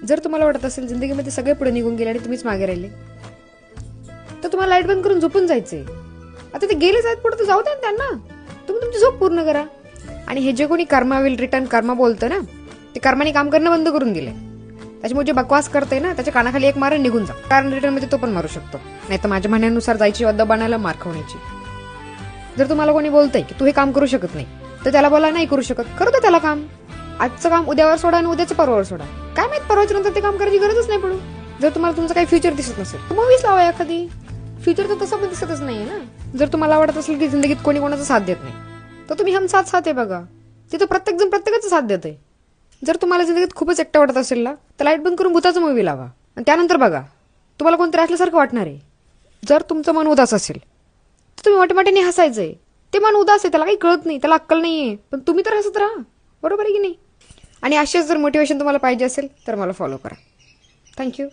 जर तुम्हाला वाटत असेल जिंदगीमध्ये सगळे पुढे निघून गेले आणि तुम्हीच मागे राहिले, तर तुम्हाला लाईट बंद करून झोपून जायचंय. आता ते गेलेच आहेत पुढे, तर जाऊ द्या ना त्यांना. तुम्ही तुमची झोप पूर्ण करा. आणि हे जे कोणी कर्मा विल रिटर्न कर्मा बोलतं ना, ते कर्माने काम करणं बंद करून दिले. त्याच्यामुळे जे बकवास करते ना, त्याच्या कानाखाली एक मार निघून जा. कारण रिटर्न मध्ये तो पण मारू शकतो. नाही तर माझ्या म्हणण्यानुसार जायची वद्दा बनायला मार खावण्याची. जर तुम्हाला कोणी बोलतंय की तू हे काम करू शकत नाही, तर त्याला बोला नाही करू शकत, करू दे त्याला काम. आजचं काम उद्यावर सोडा आणि उद्याचं परवावर सोडा. काय माहित परवाच्या नंतर ते काम करायची गरजच नाही पडू. जर तुम्हाला तुमचं काही फ्युचर दिसत नसेल तर मूवीज लावा एखादी. फ्युचर तर तसं पण दिसतच नाहीये ना. जर तुम्हाला वाटत असेल की जिंदगीत कोणी कोणाचा साथ देत नाही, तर तुम्ही हम साथ साथ आहे बघा. तिथं प्रत्येक जण प्रत्येकाचा साथ देते. जर तुम्हाला जिंदगीत खूपच एकटं वाटत असेल ना, तर लाईट बंद करून भूताचं मूवी लावा आणि त्यानंतर बघा तुम्हाला कोणतरी असल्यासारखं वाटणार आहे. जर तुमचं मन उदास असेल तर तुम्ही वाटेमाटेने हसायचंय. ते मन उदास आहे, त्याला काही कळत नाही, त्याला अक्कल नाहीये, पण तुम्ही तर हसत राहा. बरोबर आहे की नाही? आणि असेच जर मोटिवेशन तुम्हाला पाहिजे असेल तर मला फॉलो करा. थँक्यू.